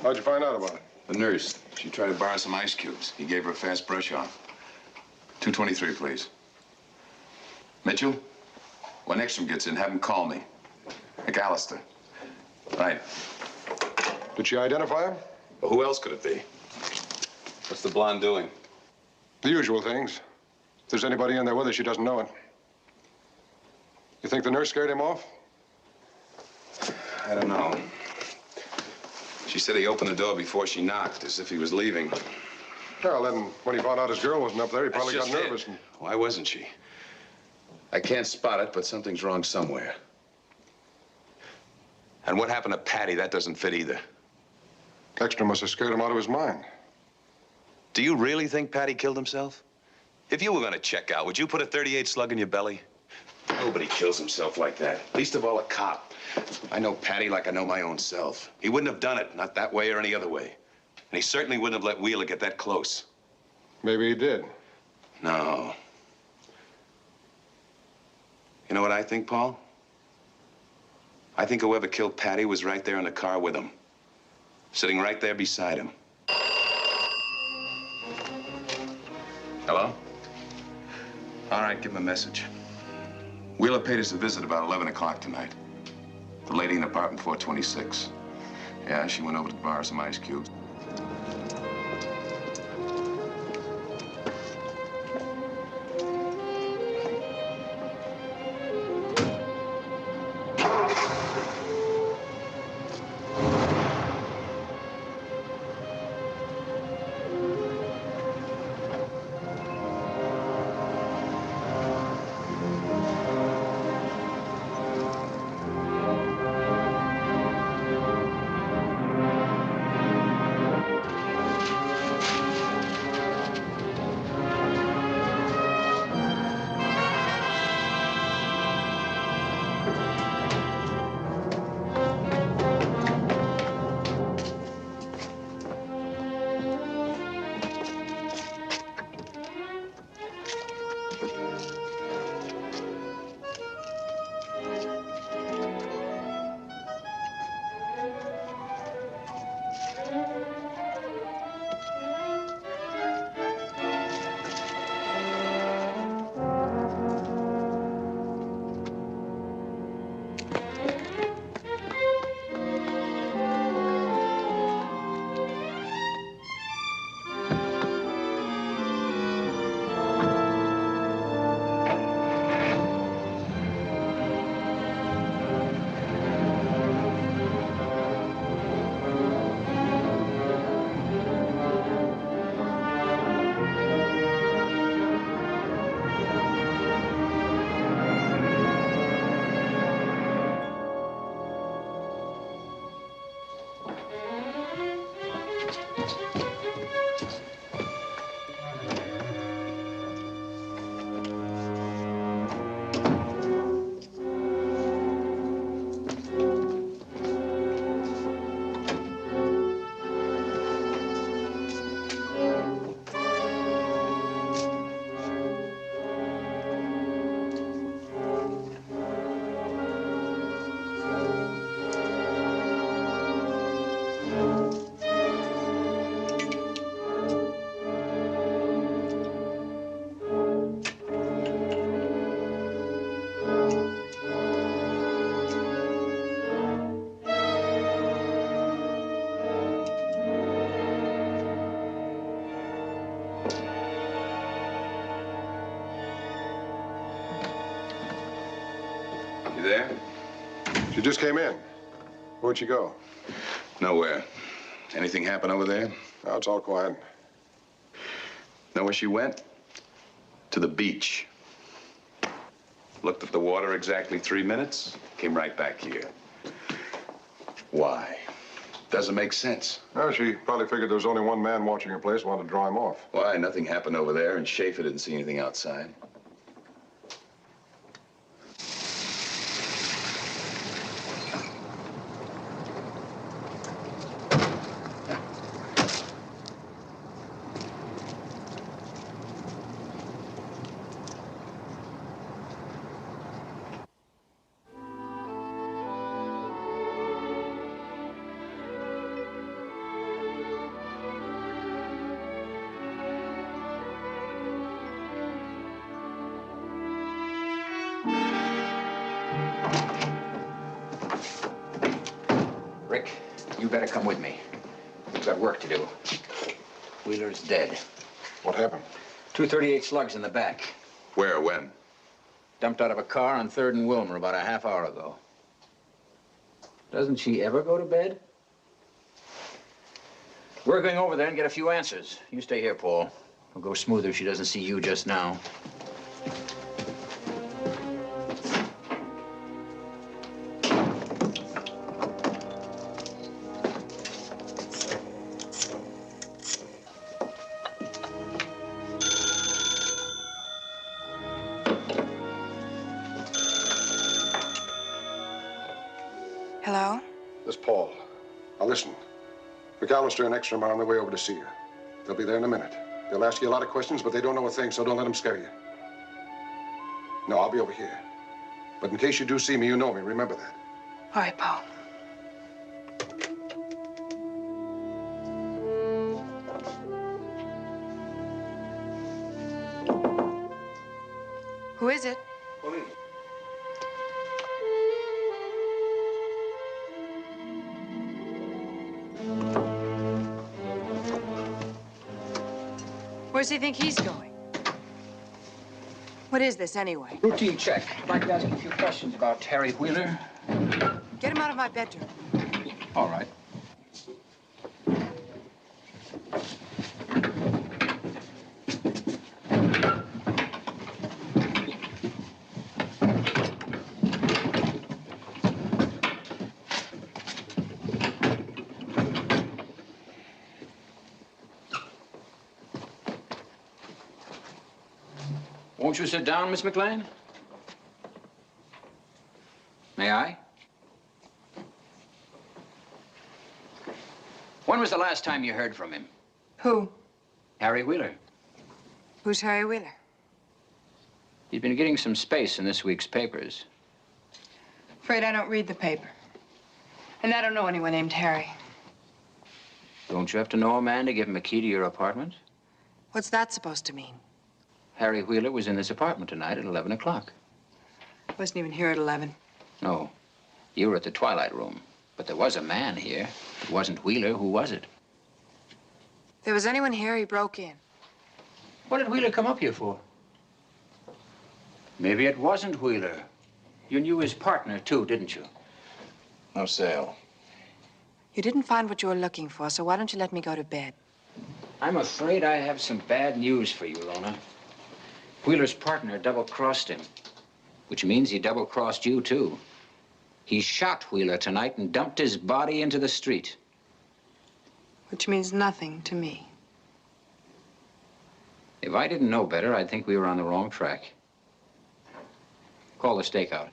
How'd you find out about it? The nurse. She tried to borrow some ice cubes. He gave her a fast brush off. 223, please. Mitchell, when Ekstrom gets in, have him call me. McAllister. Right. Did she identify him? Well, who else could it be? What's the blonde doing? The usual things. If there's anybody in there with her, she doesn't know it. You think the nurse scared him off? I don't know. She said he opened the door before she knocked, as if he was leaving. Well, then, when he found out his girl wasn't up there, he probably got nervous. And... Why wasn't she? I can't spot it, but something's wrong somewhere. And what happened to Patty, that doesn't fit either. Dexter must have scared him out of his mind. Do you really think Patty killed himself? If you were going to check out, would you put a .38 slug in your belly? Nobody kills himself like that, least of all a cop. I know Patty like I know my own self. He wouldn't have done it, not that way or any other way. And he certainly wouldn't have let Wheeler get that close. Maybe he did. No. You know what I think, Paul? I think whoever killed Patty was right there in the car with him. Sitting right there beside him. Hello? All right, give him a message. Wheeler paid us a visit about 11 o'clock tonight. The lady in apartment 426. Yeah, she went over to borrow some ice cubes. You there? She just came in. Where'd she go? Nowhere. Anything happen over there? No, it's all quiet. Know where she went? To the beach. Looked at the water exactly 3 minutes, came right back here. Why? Doesn't make sense. No, she probably figured there was only one man watching her place, wanted to draw him off. Why? Nothing happened over there, and Schaefer didn't see anything outside. Rick, you better come with me. We've got work to do. Wheeler's dead. What happened? 238 slugs in the back. Where? When? Dumped out of a car on 3rd and Wilmer about a half hour ago. Doesn't she ever go to bed? We're going over there and get a few answers. You stay here, Paul. It'll go smoother if she doesn't see you just now. Hello? This is Paul. Now listen, McAllister and Ekstrom are on their way over to see you. They'll be there in a minute. They'll ask you a lot of questions, but they don't know a thing, so don't let them scare you. No, I'll be over here. But in case you do see me, you know me. Remember that. All right, Paul. Who is it? Police. Where does he think he's going? What is this, anyway? Routine check. I'd like to ask you a few questions about Harry Wheeler. Get him out of my bedroom. All right. Won't you sit down, Miss McLean? May I? When was the last time you heard from him? Who? Harry Wheeler. Who's Harry Wheeler? He's been getting some space in this week's papers. Afraid I don't read the paper. And I don't know anyone named Harry. Don't you have to know a man to give him a key to your apartment? What's that supposed to mean? Harry Wheeler was in this apartment tonight at 11 o'clock. Wasn't even here at 11. No, you were at the Twilight Room. But there was a man here. If it wasn't Wheeler, who was it? If there was anyone here, he broke in. What did Wheeler come up here for? Maybe it wasn't Wheeler. You knew his partner, too, didn't you? No sale. You didn't find what you were looking for, so why don't you let me go to bed? I'm afraid I have some bad news for you, Lona. Wheeler's partner double-crossed him, which means he double-crossed you, too. He shot Wheeler tonight and dumped his body into the street. Which means nothing to me. If I didn't know better, I'd think we were on the wrong track. Call the stakeout.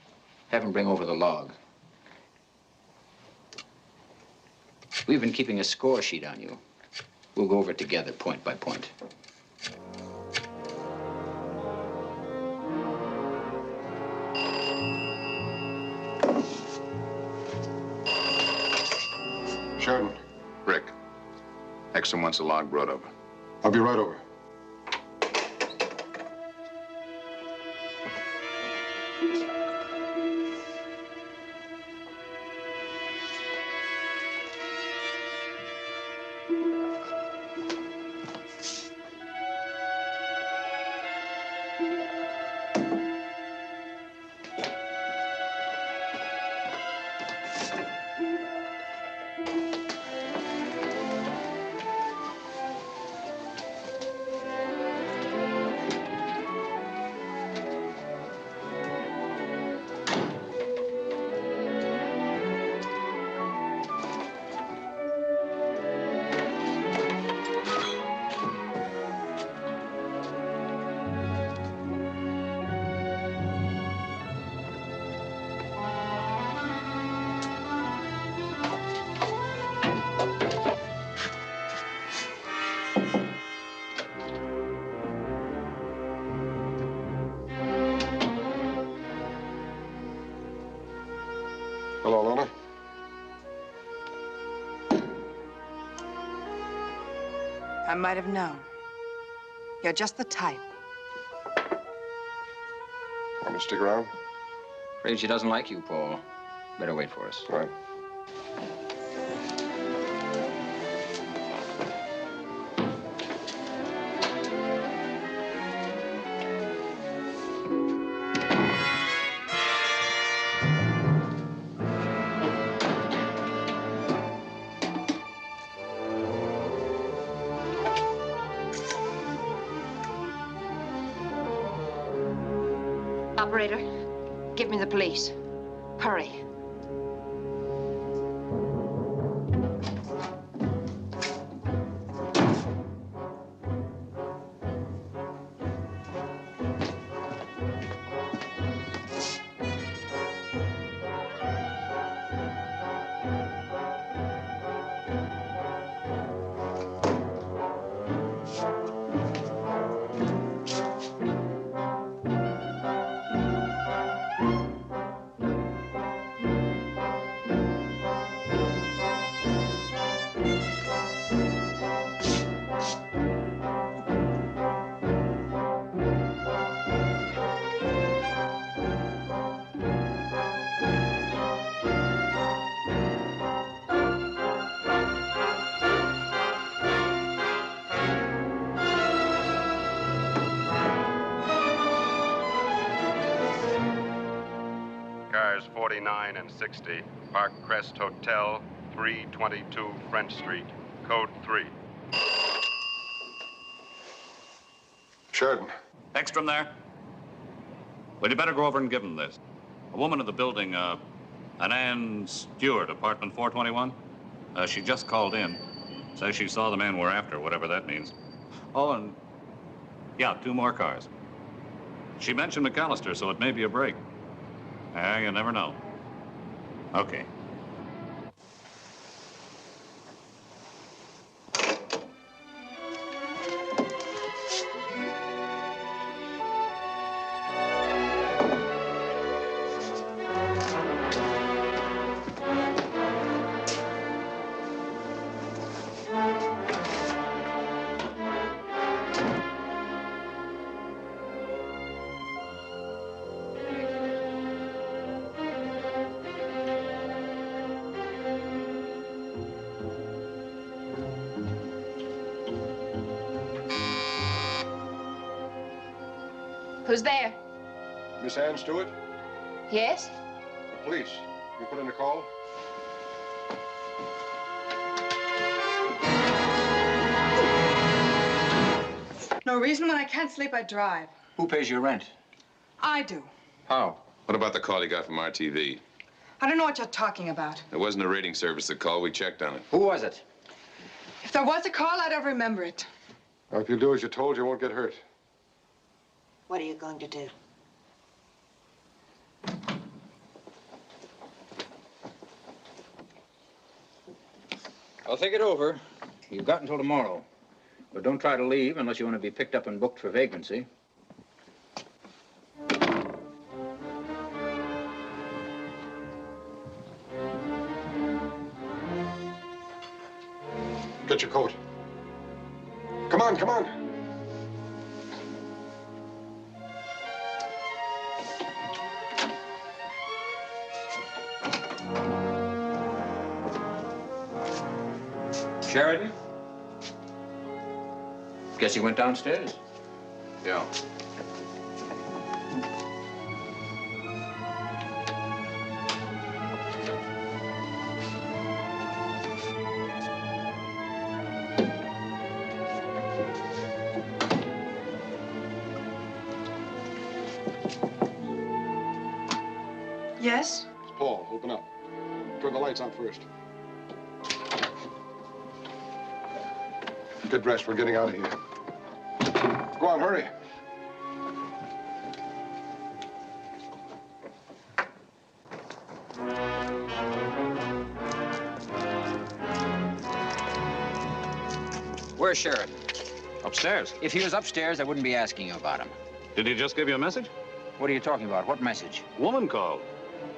Have him bring over the log. We've been keeping a score sheet on you. We'll go over it together, point by point. Sheridan. Rick, Exum wants a log brought over. I'll be right over. Hello, Lona. I might have known. You're just the type. Want me to stick around? Afraid she doesn't like you, Paul. Better wait for us. All right. Operator, give me the police. Hurry. Cars 49 and 60, Park Crest Hotel, 322 French Street, code 3. Sheridan. Ekstrom there? Well, you better go over and give him this. A woman in the building, an Ann Stewart, apartment 421. She just called in. Says she saw the man we're after, whatever that means. Oh, and yeah, 2 more cars. She mentioned McAllister, so it may be a break. You never know. Okay. Who's there? Miss Ann Stewart? Yes? The police. You put in a call? No reason when I can't sleep, I drive. Who pays your rent? I do. How? What about the call you got from RTV? I don't know what you're talking about. It wasn't a rating service that called. We checked on it. Who was it? If there was a call, I'd ever remember it. Now, if you do as you're told, you won't get hurt. What are you going to do? I'll think it over. You've got until tomorrow. But don't try to leave unless you want to be picked up and booked for vagrancy. Get your coat. Come on, come on. Sheridan? Guess he went downstairs. Yeah. Yes? It's Paul. Open up. Turn the lights on first. Get dressed. We're getting out of here. Go on, hurry. Where's Sheridan? Upstairs. If he was upstairs, I wouldn't be asking you about him. Did he just give you a message? What are you talking about? What message? Woman called.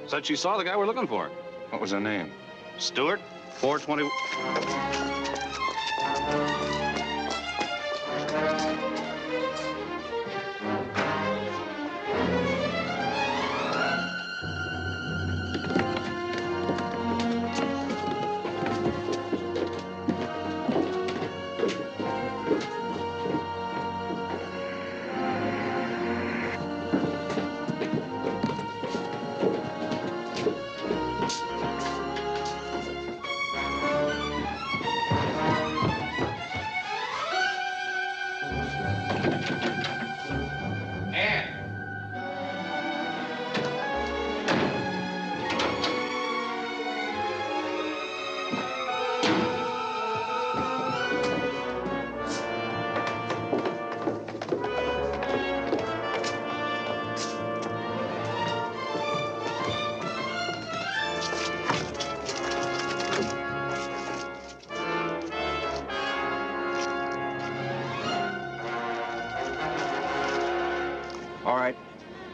Said she saw the guy we're looking for. What was her name? Stewart, 420.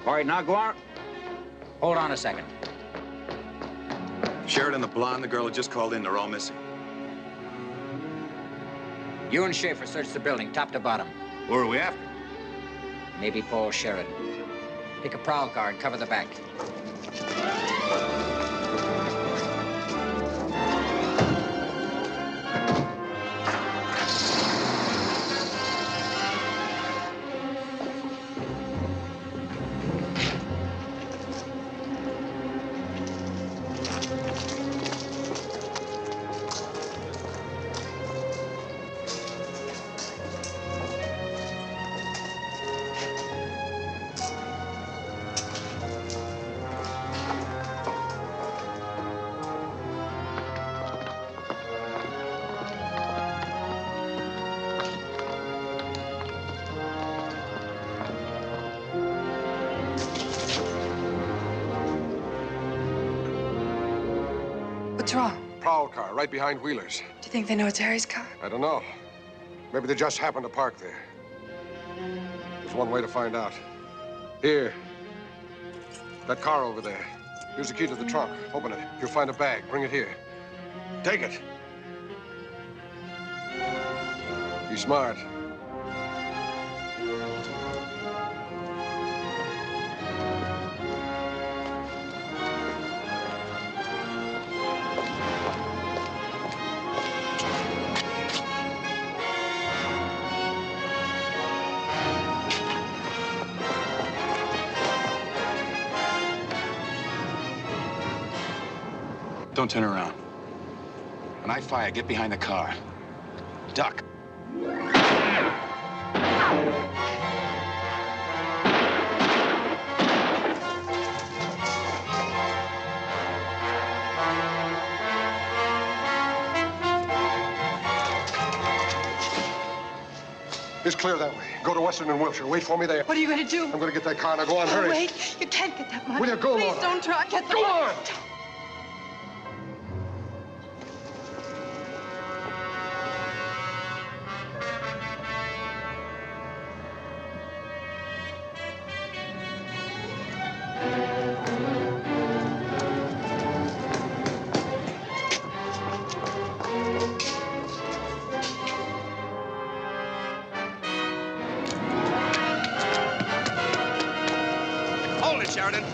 All right, now go on. Hold on a second. Sheridan, the blonde, the girl who just called in, they're all missing. You and Schaefer search the building, top to bottom. Who are we after? Maybe Paul Sheridan. Pick a prowl car and cover the back. What's wrong? Prowl car, right behind Wheeler's. Do you think they know it's Harry's car? I don't know. Maybe they just happened to park there. There's one way to find out. Here. That car over there. Here's the key to the trunk. Open it. You'll find a bag. Bring it here. Take it. Be smart. Don't turn around. When I fire, get behind the car. Duck. It's clear that way. Go to Western and Wilshire. Wait for me there. What are you going to do? I'm going to get that car. Now go on, hurry. Wait, you can't get that money. Will you go, Please Laura? don't try. Get the Go on! Hold it, Sheridan.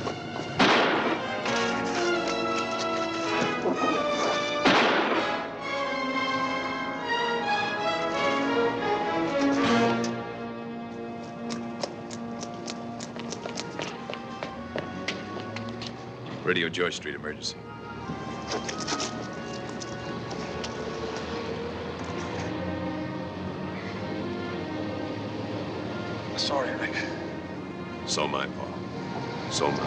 Radio George Street emergency. Sorry, Rick. So mine, Paul. So mine.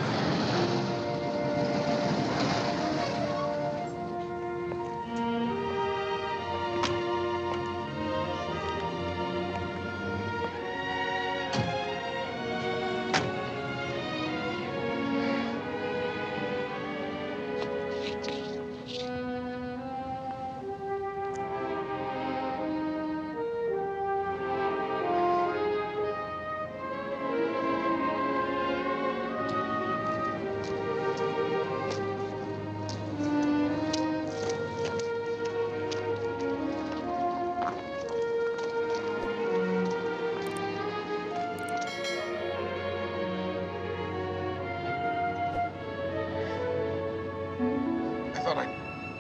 I thought I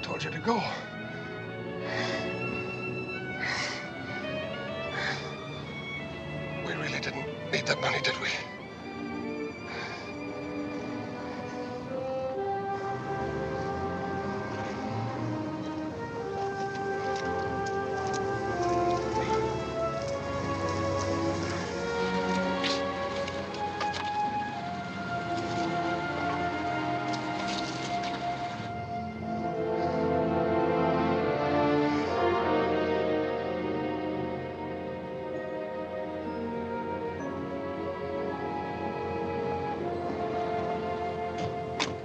told you to go. We really didn't need that money, did we?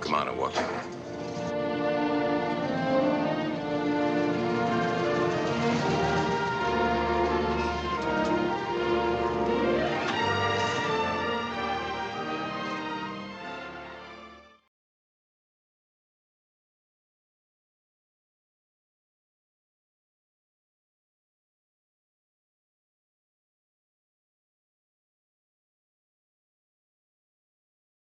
Come on and walk in.